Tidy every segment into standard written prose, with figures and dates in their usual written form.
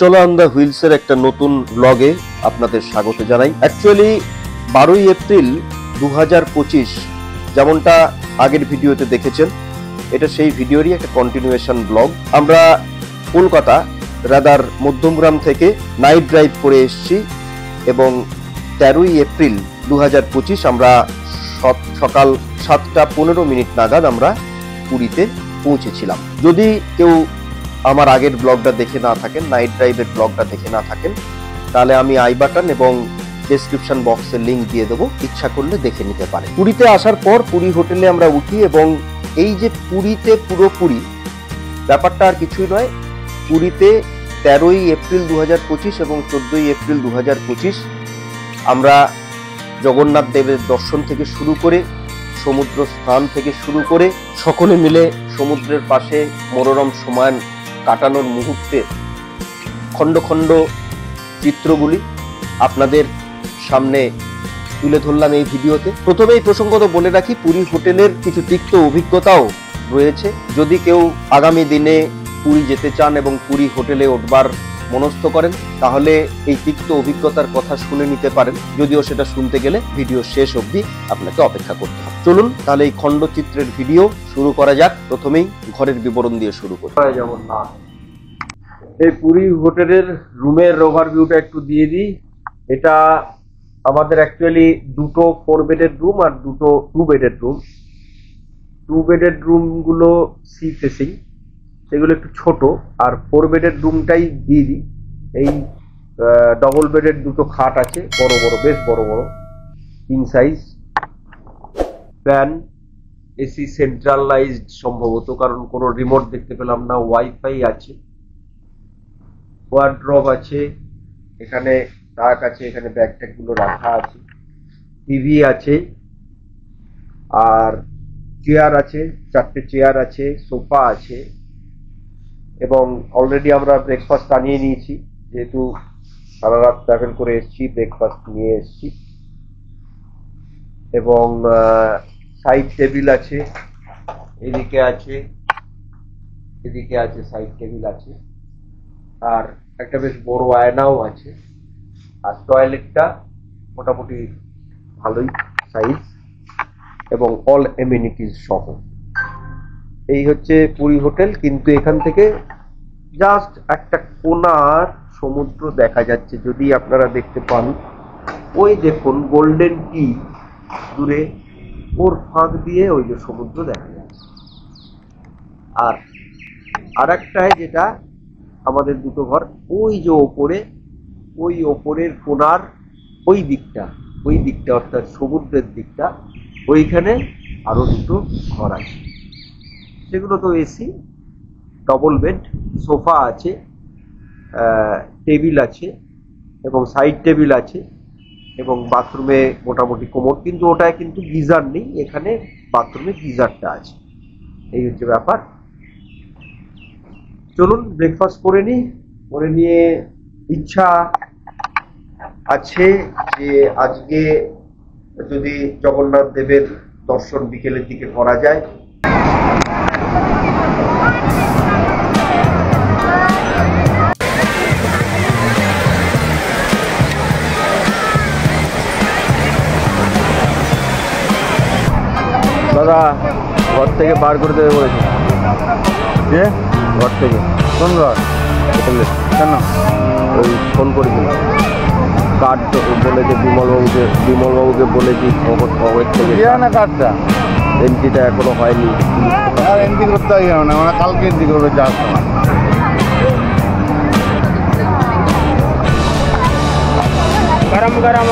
চলা on the হুইলসের একটা নতুন ব্লগে আপনাদের স্বাগত জানাই। অ্যাকচুয়ালি 12ই এপ্রিল 2025 যেমনটা আগের ভিডিওতে দেখেছেন, এটা সেই ভিডিওরই একটা কন্টিনিউয়েশন ব্লগ। আমরা কলকাতা রাদার মধ্যমগ্রাম থেকে নাইট ড্রাইভ করে এসেছি এবং 13ই এপ্রিল 2025 আমরা সকাল 7:15 নাগাদ আমরা পুরীতে পৌঁছেছিলাম। যদি কেউ আমার আগের ব্লগটা দেখে না থাকেন, নাইট ড্রাইভের ব্লগটা দেখে না থাকেন, তাহলে আমি আই বাটন এবং ডেসক্রিপশন বক্সে লিংক দিয়ে দেবো, ইচ্ছা করলে দেখে নিতে পারেন। পুরীতে আসার পর পুরী হোটেলে আমরা উঠি এবং এই যে পুরীতে পুরোপুরি ব্যাপারটা আর কিছুই নয়। পুরীতে 13ই এপ্রিল 2025 এবং 14ই এপ্রিল 2025 আমরা জগন্নাথ দেবের দর্শন থেকে শুরু করে সমুদ্র স্নান থেকে শুরু করে সকলে মিলে সমুদ্রের পাশে মনোরম সময় কাটানোর মুহূর্তে খণ্ড খণ্ড চিত্রগুলি আপনাদের সামনে তুলে ধরলাম এই ভিডিওতে। প্রথমেই প্রসঙ্গত বলে রাখি, পুরী হোটেলের কিছু তিক্ত অভিজ্ঞতাও রয়েছে। যদি কেউ আগামী দিনে পুরী যেতে চান এবং পুরী হোটেলে উঠবার মনস্থ করেন, তাহলে এই তিক্ত অভিজ্ঞতার কথা শুনে নিতে পারেন। যদিও সেটা শুনতে গেলে ভিডিও শেষ অবধি আপনাকে অপেক্ষা করতে হবে। চলুন তাহলে এই খণ্ডচিত্রের ভিডিও শুরু করা যাক। প্রথমেই ঘরের বিবরণ দিয়ে শুরু করি। যেমন না, এই পুরী হোটেলের রুমের ওভারভিউটা একটু দিয়ে দিই। এটা আমাদের অ্যাকচুয়ালি দুটো 4 বেডের রুম আর দুটো 2 বেডের রুম। 2 বেডের রুমগুলো সি ফেসিং, সেগুলো একটু ছোট, আর 4 বেডের রুমটাই দিয়ে দিই। এই ডবল বেডের দুটো খাট আছে, বড় বড়, বেশ বড় বড়, king size. Fan, AC centralised সম্ভবত, কারণ কোনো রিমোট দেখতে পেলাম না। ওয়াইফাই আছে, ওয়ার্ড্রব আছে, এখানে তাক আছে, এখানে ব্যাগ ট্যাগ গুলো রাখা আছে, টিভি আছে, আর চেয়ার আছে, 4টে চেয়ার আছে, সোফা আছে, এবং অলরেডি আমরা ব্রেকফাস্ট আনিয়ে নিয়েছি, যেহেতু সারা রাত ট্রাভেল করে এসেছি, ব্রেকফাস্ট নিয়ে এসেছি। এবং সাইড টেবিল আছে, এদিকে আছে, এদিকে আছে, সাইড টেবিল আছে, আর একটা বেশ বড় আয়নাও আছে। আর টয়লেটটা মোটামুটি ভালোই সাইজ এবং অল এমিনিটিস সহ। এই হচ্ছে পুরী হোটেল। কিন্তু এখান থেকে জাস্ট একটা কোণার সমুদ্র দেখা যাচ্ছে, যদি আপনারা দেখতে পান। ওই দেখুন গোল্ডেন টি দূরে, ওর ফাঁক দিয়ে ওই যে সমুদ্র দেখা যাচ্ছে। আর আরেকটায় যেটা আমাদের দুটো ঘর, ওই যে ওপরে, ওই ওপরের কোণার ওই দিকটা অর্থাৎ সমুদ্রের দিকটা, ওইখানে আরো দুটো ঘর আছে। সেগুলো তো এসি, ডবল বেড, সোফা আছে, টেবিল আছে এবং সাইড টেবিল আছে, এবং বাথরুমে মোটামুটি কোমোড, কিন্তু ওটায় কিন্তু গিজার নেই। এখানে বাথরুমে গিজারটা আছে। এই হচ্ছে ব্যাপার। চলুন ব্রেকফাস্ট করে নিই। করে নিয়ে ইচ্ছা আছে যে আজকে যদি জগন্নাথ দেবের দর্শন বিকেলের দিকে করা যায়। দাদা ঘর থেকে বার করে দেবে বলেছে। যে ঘর থেকে? কোন ঘর? কেন? ওই ফোন করেছিল, কার্ড বলেছে বিমলবাবুকে বলেছি খবর থেকে না, কার্ডটা এন্ট্রিটা এখনো হয়নি। আর এন্ট্রি করতে হয় না, মানে কালকে এন্ট্রি করবে। যা গরম গরম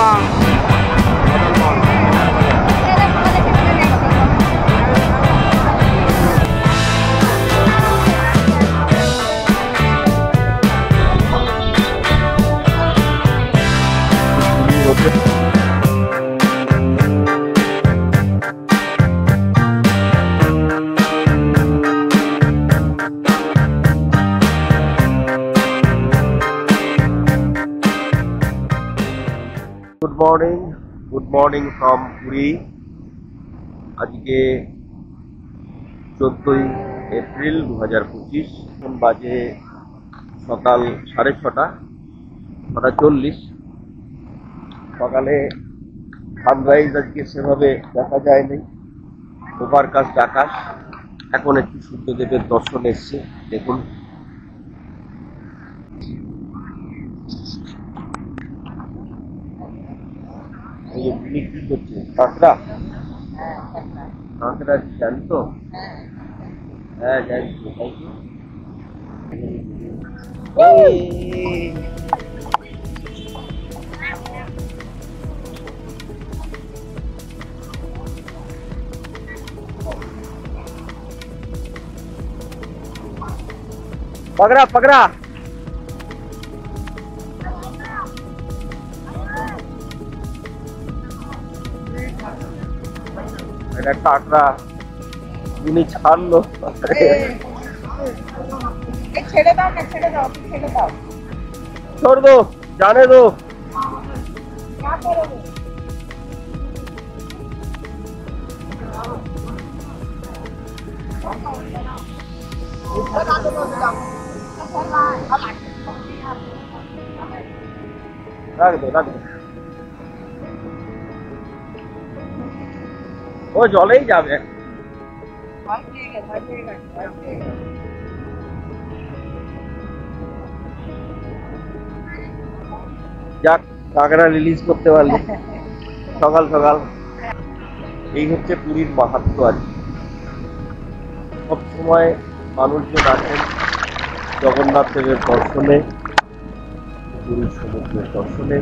গুড মর্নিং ফ্রম পুরী। আজকে 14ই এপ্রিল 2025, বাজে সকাল 6:30, 6:40। সকালে সানরাইজ আজকে সেভাবে দেখা যায়নি, ওভারকাস্ট আকাশ। এখন একটু সূর্যদেবের দর্শন এসছে, দেখুন। কি করছে? কাঁকড়া জানি তো, হ্যাঁ জানি তো, তাই তো। पकड़ा पकड़ा काकड़ा छाड़लो ছেড়ে দাও না, ছেড়ে দাও, ছেড়ে দাও, छोड़ दो, जाने दो। क्या करोगे? रख दो रख दो, ও জলেই যাবে। যাক, কাঁকড়া রিলিজ করতে পারলি সকাল সকাল। এই হচ্ছে পুরীর মাহাত্ম্য। আর সব সময় মানুষজন আছেন জগন্নাথ দেবের দর্শনে, পুরীর সমুদ্রের দর্শনে,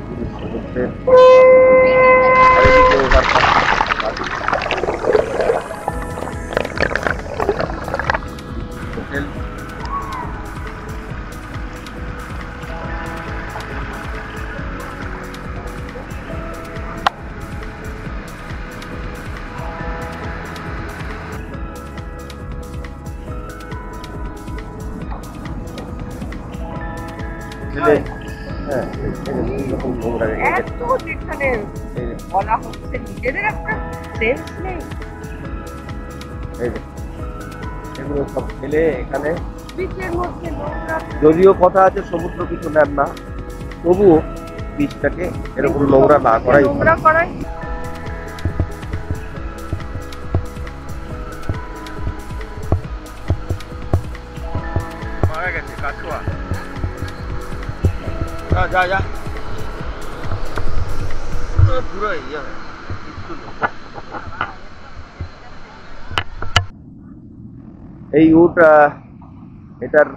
পুরীর সমুদ্রের হোটেল। বলা হচ্ছে নিজেদের একটা সেন্স নেই। এগুলো সব ফেলে এখানে, বীচের মধ্যে নোংরা, যদিও কথা আছে সমুদ্র কিছু নেন না, তবুও বীজটাকে এরকম নোংরা না করাই নোংরা করাই। মারা গেছে কাছোয়া। যা যা পুরো এই উট, এটার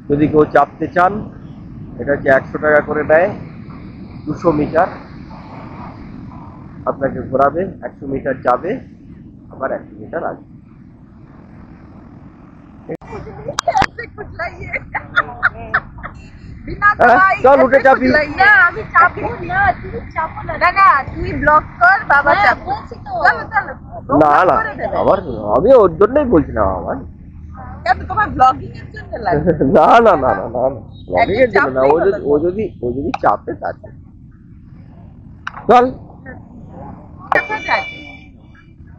যদি কেউ চাপতে চান, এটা হচ্ছে 100 টাকা করে নেয়। 200 মিটার আপনাকে ঘোরাবে, 100 মিটার যাবে, আবার 100 মিটার আসবে। চল উঠে চাপি। না আমি চাপবো না, তুমি চাপো না। না না তুমি ব্লক কর, বাবা চাপো। চলো চলো। না না, আমার আমি ওর জন্যই বলছি না, আমার কেন তোমার ব্লগিং এর জন্য লাগে? না না না না না, ব্লগিং এর জন্য না। ও যদি চাপে থাকে চল,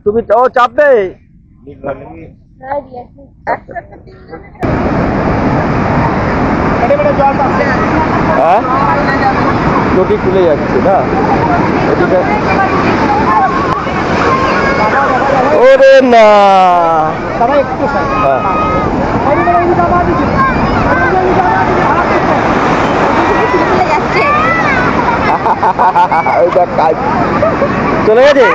তুমি ও চাপবে। হ্যাঁ চটি খুলে যাচ্ছে না, ওরে না। হ্যাঁ চলে গেছে।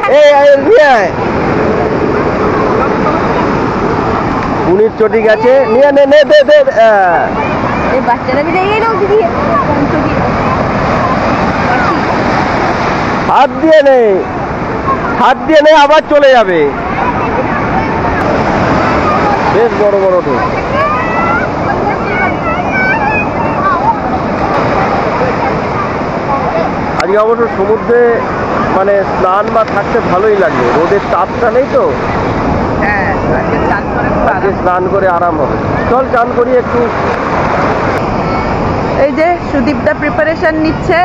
পুলিশ চটি গেছে, নিয়ে নে নে দে দে। বাচ্চারা মিলে দিদি হাত দিয়ে নে, হাত দিয়ে নে, আবার চলে যাবে। বেশ বড় বড় ঢোক। আজকে অবশ্য সমুদ্রে মানে স্নান বা থাকতে ভালোই লাগবে, রোদের তাপটা নেই তো। হ্যাঁ স্নান করে আরাম হবে। চল চান করি একটু। এই যে সুদীপদা প্রিপারেশন নিচ্ছে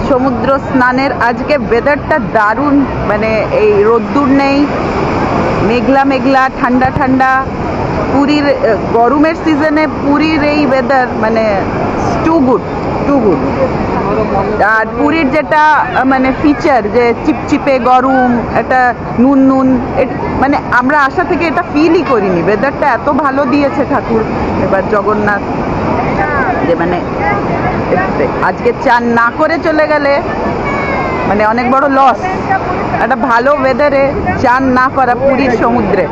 সমুদ্র স্নানের। আজকে ওয়েদারটা দারুণ, মানে এই রোদ্দুর নেই, মেঘলা মেঘলা, ঠান্ডা ঠান্ডা, পুরীর গরমের সিজনে পুরীর এই ওয়েদার মানে টু গুড। আর পুরীর যেটা মানে ফিচার যে চিপচিপে গরম, একটা নুন মানে আমরা আশা থেকে এটা ফিলই করিনি। ওয়েদারটা এত ভালো দিয়েছে ঠাকুর এবার জগন্নাথ, যে মানে আজকে চান না করে চলে গেলে মানে অনেক বড় লস। একটা ভালো ওয়েদারে চান না করা পুরীর সমুদ্রে।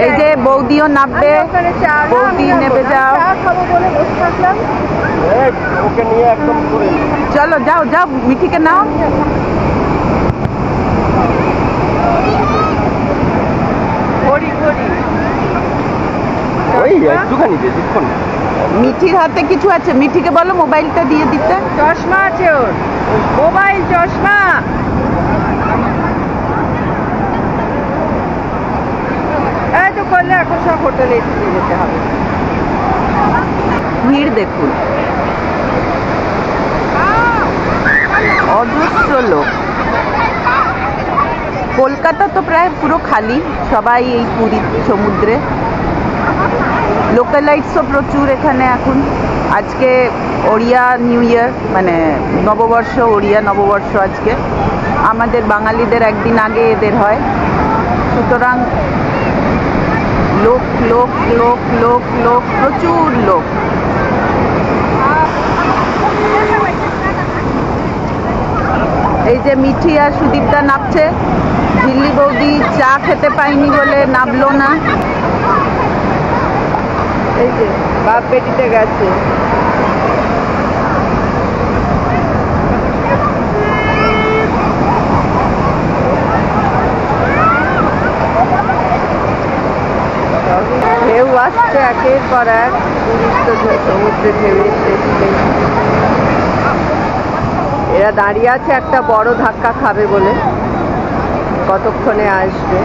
এই যে বৌদিও নামবে, বৌদি নেবে যাও, চলো যাও যাও মিঠিকে নাও। মিঠির হাতে কিছু আছে, মিঠিকে বলো মোবাইলটা দিয়ে দিতে। চশমা আছে ওর, মোবাইল চশমা। এই তো করলে এখন সব হোটেলে এসে যেতে হবে। ভিড় দেখুন, অজস্র লোক। কলকাতা তো প্রায় পুরো খালি, সবাই এই পুরী সমুদ্রে। লোকালাইটসও প্রচুর এখানে এখন। আজকে ওড়িয়া নিউ ইয়ার, মানে নববর্ষ, ওড়িয়া নববর্ষ আজকে। আমাদের বাঙালিদের একদিন আগে এদের হয়, সুতরাং লোক লোক লোক লোক লোক প্রচুর লোক। এই যে মিঠি আর সুদীপদা নামছে। ঝিল্লি বৌদি চা খেতে পাইনি বলে নামলো না। এই যে বাপ বেটিতে গেছে। ঢেউ আসছে একের পর এক, পুরীর তো সমুদ্রে ঢেউয়ের শেষ নেই। এরা দাঁড়িয়ে আছে একটা বড় ধাক্কা খাবে বলে, কতক্ষণে আসবে।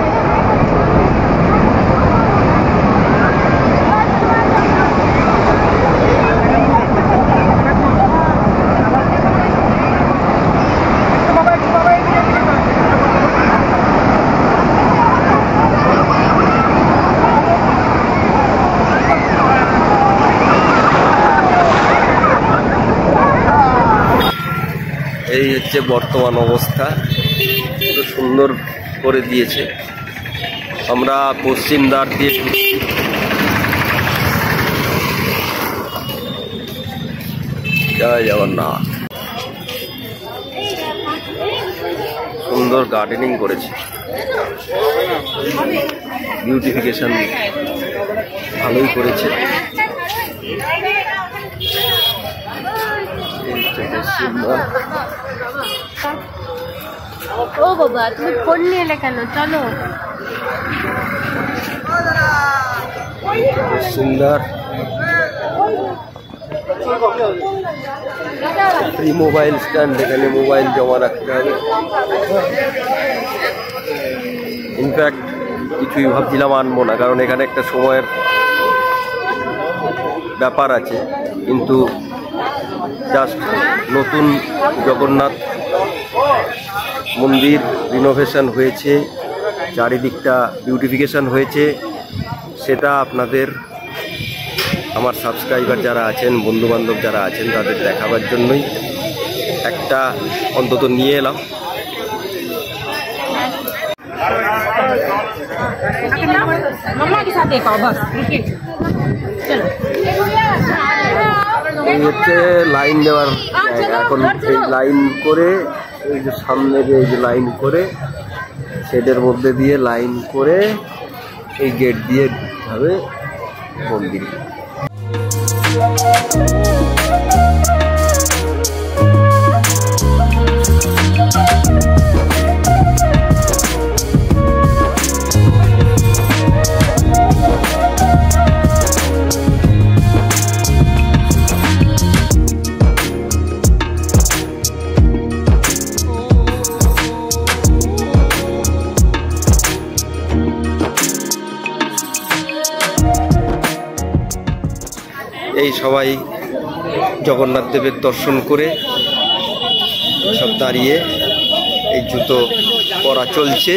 এই হচ্ছে বর্তমান অবস্থা, খুব সুন্দর করে দিয়েছে। আমরা পশ্চিম দ্বার দিয়ে জয় জগন্নাথ। সুন্দর গার্ডেনিং করেছে, বিউটিফিকেশন ভালোই করেছে। ও বাবা, তুমি ফোন নিয়ে এলে কেন? চলো। সুন্দর ফ্রি মোবাইল স্ট্যান্ড, এখানে মোবাইল জমা রাখতে হবে। ইনফ্যাক্ট কিছুই ভাবছিলাম আনবো না, কারণ এখানে একটা সময়ের ব্যাপার আছে, কিন্তু জাস্ট নতুন জগন্নাথ মন্দির রিনোভেশন হয়েছে, চারিদিকটা বিউটিফিকেশন হয়েছে, সেটা আপনাদের আমার সাবস্ক্রাইবার যারা আছেন, বন্ধুবান্ধব যারা আছেন, তাদের দেখাবার জন্যই একটা অন্তত নিয়ে এলাম। এই হচ্ছে লাইন দেওয়ার জায়গা। এখন এই লাইন করে, এই যে সামনে যে এই যে লাইন করে, শেডের মধ্যে দিয়ে লাইন করে এই গেট দিয়ে হবে মন্দির। এই সবাই জগন্নাথ দেবের দর্শন করে সব দাঁড়িয়ে এই জুতো পরা চলছে,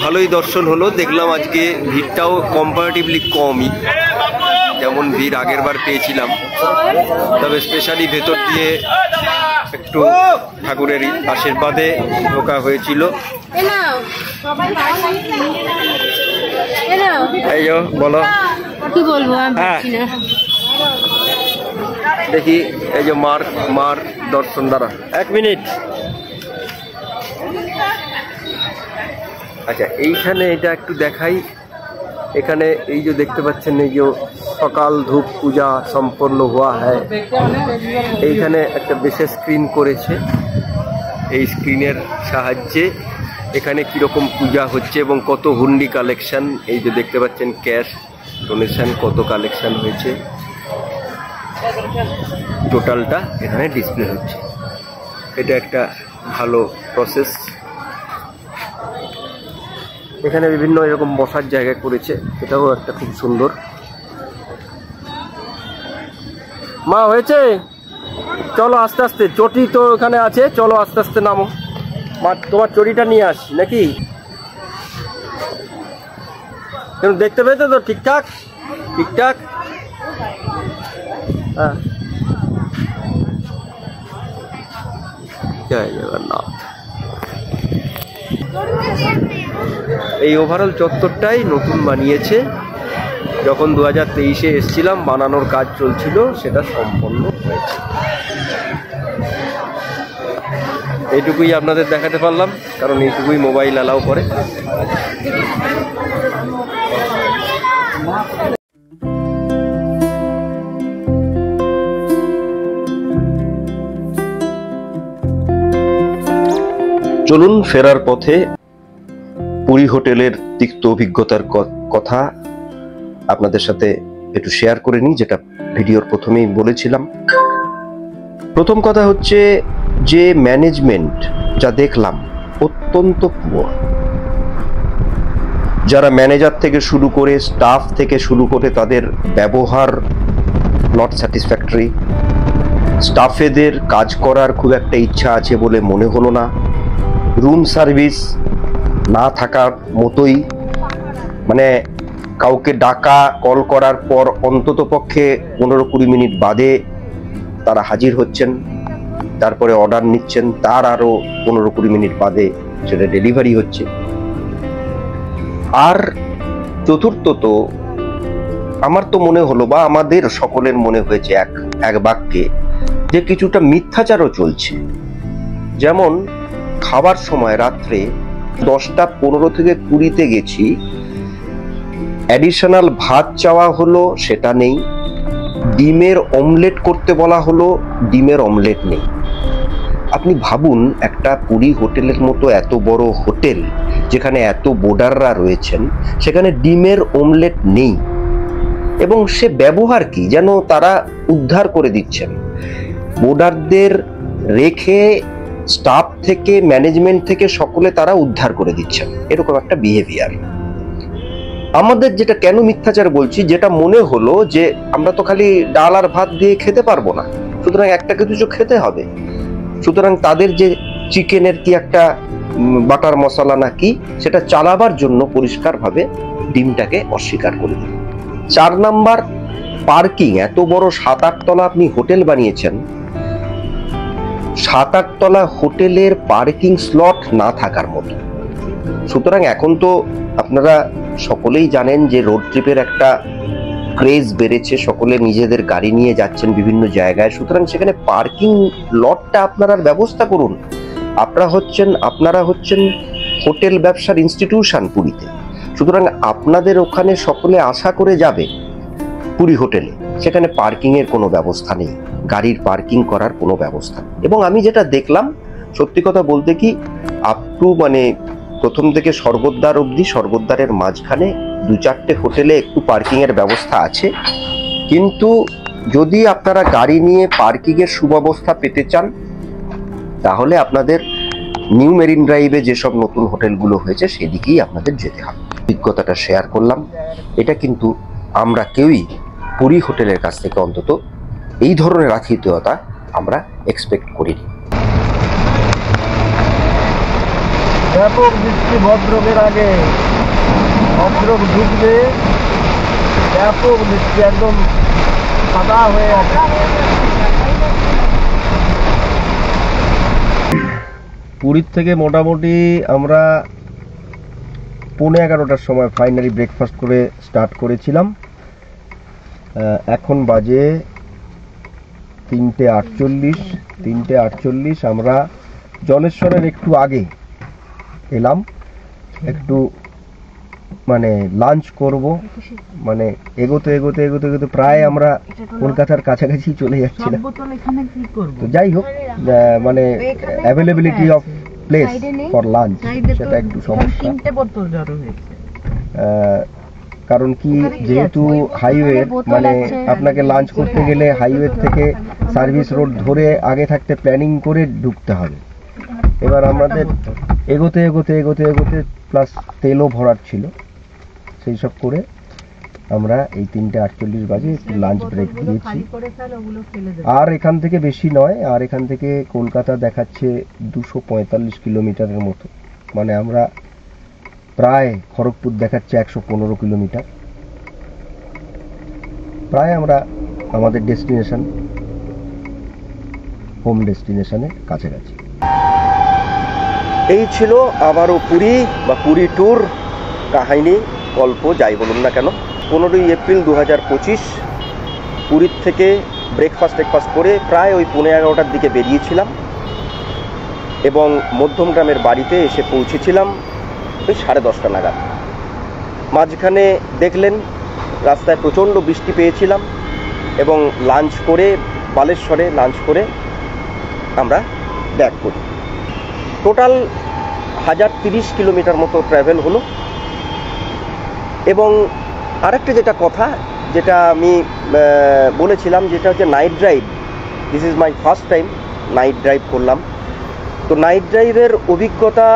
ভালোই দর্শন হলো। দেখলাম আজকে ভিড়টাও কম্পারেটিভলি কমই, যেমন ভিড় আগের বার পেয়েছিলাম, তবে স্পেশালি ভেতর দিয়ে একটু ঠাকুরের আশীর্বাদে ঢোকা হয়েছিল। এই যে বলো, কি বলবো, হ্যাঁ দেখি এই যে মার দর্শন। দ্বারা 1 মিনিট। আচ্ছা, এইখানে এটা একটু দেখাই। এখানে এই যে দেখতে পাচ্ছেন, এই যে সকাল ধূপ পূজা সম্পন্ন হওয়া হয়, এইখানে একটা বিশেষ স্ক্রিন করেছে। এই স্ক্রিনের সাহায্যে এখানে কিরকম পূজা হচ্ছে এবং কত হুন্ডি কালেকশন, এই যে দেখতে পাচ্ছেন ক্যাশ ডোনেশন কত কালেকশন হয়েছে, টোটালটা এখানে ডিসপ্লে হচ্ছে। এটা একটা ভালো প্রসেস। এখানে বিভিন্ন এরকম বসার জায়গা করেছে, এটাও একটা খুব সুন্দর। মা হয়েছে, চলো আস্তে আস্তে, চটি তো এখানে আছে, চলো আস্তে আস্তে নামো। মা তোমার চটিটা নিয়ে আসি নাকি? তুমি দেখতে পেয়েছো তো? ঠিকঠাক ঠিকঠাক। হ্যাঁ, জয় জগন্নাথ। এই ওভারঅল চত্বরটাই নতুন বানিয়েছে। যখন 2023-এ এসেছিলাম, বানানোর কাজ চলছিল, সেটা সম্পন্ন হয়েছে। এইটুকুই আপনাদের দেখাতে পারলাম, কারণ এইটুকুই মোবাইল অ্যালাউ করে। চলুন ফেরার পথে পুরী হোটেলের তিক্ত অভিজ্ঞতার কথা আপনাদের সাথে একটু শেয়ার করে নিই, যেটা ভিডিওর প্রথমেই বলেছিলাম। প্রথম কথা হচ্ছে যে ম্যানেজমেন্ট যা দেখলাম অত্যন্ত পুয়ার। যারা ম্যানেজার থেকে শুরু করে, স্টাফ থেকে শুরু করে, তাদের ব্যবহার নট স্যাটিসফ্যাক্টরি। স্টাফেদের কাজ করার খুব একটা ইচ্ছা আছে বলে মনে হলো না। রুম সার্ভিস না থাকার মতোই, মানে কাউকে ডাকা, কল করার পর অন্তত পক্ষে 15-20 মিনিট বাদে তারা হাজির হচ্ছেন, তারপরে অর্ডার নিচ্ছেন, তার আরো 15-20 মিনিট বাদে সেটা ডেলিভারি হচ্ছে। আর চতুর্থত, আমার তো মনে হলো, বা আমাদের সকলের মনে হয়েছে এক বাক্যে, যে কিছুটা মিথ্যাচারও চলছে। যেমন খাবার সময় রাত্রে 10টা 15 থেকে 20-তে গেছি, অ্যাডিশনাল ভাত চাওয়া হলো, সেটা নেই। ডিমের অমলেট করতে বলা হলো, ডিমের অমলেট নেই। আপনি ভাবুন, একটা পুরী হোটেলের মতো এত বড় হোটেল, যেখানে এত বোর্ডাররা রয়েছেন, সেখানে ডিমের অমলেট নেই। এবং সে ব্যবহার কি, যেন তারা উদ্ধার করে দিচ্ছেন। বোর্ডারদের রেখে স্টাফ থেকে, ম্যানেজমেন্ট থেকে সকলে তারা উদ্ধার করে দিচ্ছেন, এরকম একটা বিহেভিয়ার। আমাদের যেটা কেন মিথ্যাচার বলছি, যেটা মনে হলো যে আমরা তো খালি ডাল আর ভাত দিয়ে খেতে পারবো না, সুতরাং একটা কিছু খেতে হবে। সুতরাং তাদের যে চিকেনের কি একটা বাটার মশলা নাকি, সেটা চালাবার জন্য পরিষ্কারভাবে ডিমটাকে অস্বীকার করে দিল। 4 নাম্বার, পার্কিং। এত বড় 7-8 তলা আপনি হোটেল বানিয়েছেন, 7-8 তলা হোটেলের পার্কিং স্লট না থাকার মতো। সুতরাং এখন তো আপনারা সকলেই জানেন যে রোড ট্রিপের একটা ক্রেজ বেড়েছে, সকলে নিজেদের গাড়ি নিয়ে যাচ্ছেন বিভিন্ন জায়গায়। সুতরাং সেখানে পার্কিং লটটা আপনারা ব্যবস্থা করুন। আপনারা হচ্ছেন হোটেল ব্যবসার ইনস্টিটিউশন পুরীতে, সুতরাং আপনাদের ওখানে সকলে আশা করে যাবে পুরী হোটেলে, সেখানে পার্কিং এর কোনো ব্যবস্থা নেই, গাড়ির পার্কিং করার কোনো ব্যবস্থা নেই। এবং আমি যেটা দেখলাম, সত্যি কথা বলতে কি, আপ টু মানে প্রথম থেকে স্বর্গদ্বার অবধি, স্বর্গদ্বারের মাঝখানে 2-4টে হোটেলে একটু পার্কিং এর ব্যবস্থা আছে। কিন্তু যদি আপনারা গাড়ি নিয়ে পার্কিং এর সুব্যবস্থা পেতে চান, তাহলে আপনাদের নিউ মেরিন ড্রাইভে যেসব নতুন হোটেলগুলো হয়েছে সেদিকেই আপনাদের যেতে হবে। অভিজ্ঞতাটা শেয়ার করলাম। এটা কিন্তু আমরা কেউই পুরী হোটেলের কাছ থেকে অন্তত এই ধরনের আতিথেয়তা আমরা এক্সপেক্ট করিনি। ব্যাপক বৃষ্টি ভদ্রকের আগে, ভদ্রক ঢুকবে ব্যাপক বৃষ্টি, একদম সাদা হয়ে আছে। পুরীর থেকে মোটামুটি আমরা 11:15টার সময় ফাইনালি ব্রেকফাস্ট করে স্টার্ট করেছিলাম। এখন বাজে 3:48। আমরা জলেশ্বরের একটু আগে এলাম, একটু মানে লাঞ্চ করব, মানে এগোতে এগোতে এগোতে এগোতে প্রায় আমরা কলকাতার কাছাকাছি চলে যাচ্ছিলাম। তো যাই হোক, মানে availability of place for lunch সেটা একটু সমস্যা। কারণ কি, যেহেতু হাইওয়ে, মানে আপনাকে লাঞ্চ করতে গেলে হাইওয়ে থেকে সার্ভিস রোড ধরে আগে থাকতে প্ল্যানিং করে ঢুকতে হবে। এবার আমাদের এগোতে এগোতে এগোতে এগোতে প্লাস তেলও ভরার ছিল, সেই সব করে আমরা এই 3:48 বাজে একটু লাঞ্চ ব্রেক দিয়েছি। আর এখান থেকে বেশি নয়, আর এখান থেকে কলকাতা দেখাচ্ছে 245 কিলোমিটারের মতো, মানে আমরা প্রায় খড়গপুর দেখাচ্ছে 115 কিলোমিটার। প্রায় আমরা আমাদের ডেস্টিনেশন, হোম ডেস্টিনেশনের কাছাকাছি। এই ছিল আবারও পুরী বা পুরী ট্যুর কাহিনী, গল্প যাই বলুন না কেন। 15ই এপ্রিল 2025 পুরীর থেকে ব্রেকফাস্ট করে প্রায় ওই 11:15টার দিকে বেরিয়েছিলাম এবং মধ্যমগ্রামের বাড়িতে এসে পৌঁছেছিলাম ওই 10:30 নাগাদ। মাঝখানে দেখলেন রাস্তায় প্রচণ্ড বৃষ্টি পেয়েছিলাম এবং লাঞ্চ করে বালেশ্বরে লাঞ্চ করে আমরা ব্যাক করি। টোটাল 1030 কিলোমিটার মতো ট্রাভেল হলো। এবং আরেকটা যেটা কথা, যেটা আমি বলেছিলাম, যেটা হচ্ছে night drive. This is my first time night drive করলাম। তো নাইট ড্রাইভের অভিজ্ঞতা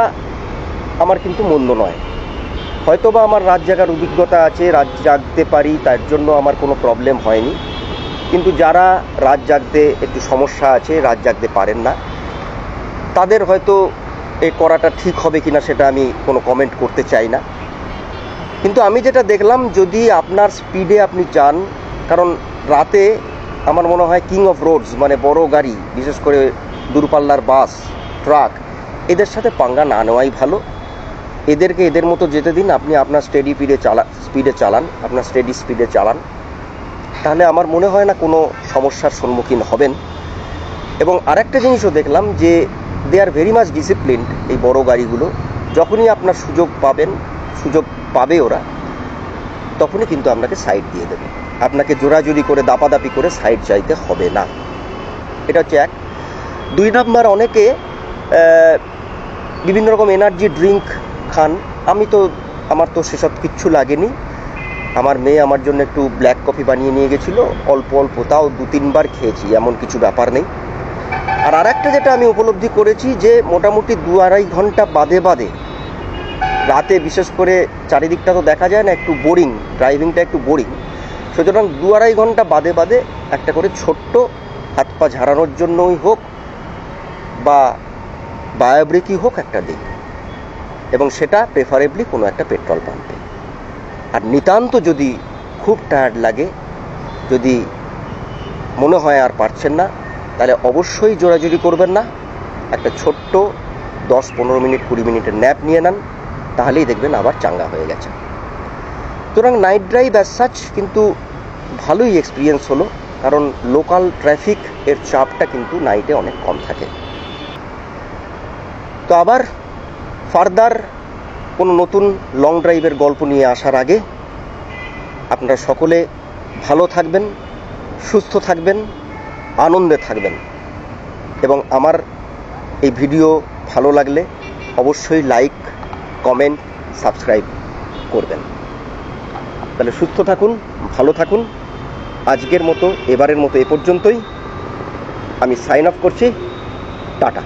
আমার কিন্তু মন্দ নয়। হয়তোবা আমার রাত জাগার অভিজ্ঞতা আছে, রাত জাগতে পারি, তার জন্য আমার কোনো প্রবলেম হয়নি। কিন্তু যারা রাত জাগতে একটু সমস্যা আছে, রাত জাগতে পারেন না, তাদের হয়তো এ করাটা ঠিক হবে কিনা সেটা আমি কোনো কমেন্ট করতে চাই না। কিন্তু আমি যেটা দেখলাম, যদি আপনার স্পিডে আপনি যান, কারণ রাতে আমার মনে হয় কিং অফ রোডস মানে বড় গাড়ি, বিশেষ করে দূরপাল্লার বাস, ট্রাক, এদের সাথে পাঙ্গা না নেওয়াই ভালো। এদেরকে এদের মতো যেতে দিন, আপনি আপনার স্পিডে চালান, আপনার স্টেডি স্পিডে চালান, তাহলে আমার মনে হয় না কোনো সমস্যার সম্মুখীন হবেন। এবং আরেকটা জিনিসও দেখলাম যে দে আর ভেরি মাচ ডিসিপ্লিনড। এই বড় গাড়িগুলো যখনই আপনার সুযোগ পাবে ওরা, তখনই কিন্তু আপনাকে সাইড দিয়ে দেবে। আপনাকে জোরাজুরি করে দাপাদাপি করে সাইড চাইতে হবে না। এটা হচ্ছে এক। 2 নাম্বার, অনেকে বিভিন্ন রকম এনার্জি ড্রিঙ্ক খান। আমার তো সেসব কিচ্ছু লাগেনি। আমার মেয়ে আমার জন্য একটু ব্ল্যাক কফি বানিয়ে নিয়ে গেছিলো, অল্প অল্প, তাও 2-3 বার খেয়েছি, এমন কিছু ব্যাপার নেই। আর আরেকটা যেটা আমি উপলব্ধি করেছি, যে মোটামুটি 2-2.5 ঘন্টা বাদে রাতে, বিশেষ করে চারিদিকটা তো দেখা যায় না, একটু বোরিং, ড্রাইভিংটা একটু বোরিং। সুতরাং 2-2.5 ঘন্টা বাদে একটা করে ছোট্ট হাত পা ঝাড়ানোর জন্যই হোক বা বায়োব্রেকই হোক একটা দিই, এবং সেটা প্রেফারেবলি কোনো একটা পেট্রোল পাম্পে। আর নিতান্ত যদি খুব টায়ার্ড লাগে, যদি মনে হয় আর পারছেন না, তাহলে অবশ্যই জোরাজুরি করবেন না, একটা ছোট্ট 10-15 মিনিট 20 মিনিটের ন্যাপ নিয়ে নেন, তাহলেই দেখবেন আবার চাঙ্গা হয়ে গেছে। সুতরাং নাইট ড্রাইভ অ্যাজ সাচ কিন্তু ভালোই এক্সপিরিয়েন্স হলো, কারণ লোকাল ট্রাফিক এর চাপটা কিন্তু নাইটে অনেক কম থাকে। তো আবার ফার্দার কোনো নতুন লং ড্রাইভের গল্প নিয়ে আসার আগে আপনারা সকলে ভালো থাকবেন, সুস্থ থাকবেন, আনন্দে থাকবেন। এবং আমার এই ভিডিও ভালো লাগলে অবশ্যই লাইক, কমেন্ট, সাবস্ক্রাইব করবেন। তাহলে সুস্থ থাকুন, ভালো থাকুন। আজকের মতো, এবারের মতো এ পর্যন্তই। আমি সাইন অফ করছি। টাটা।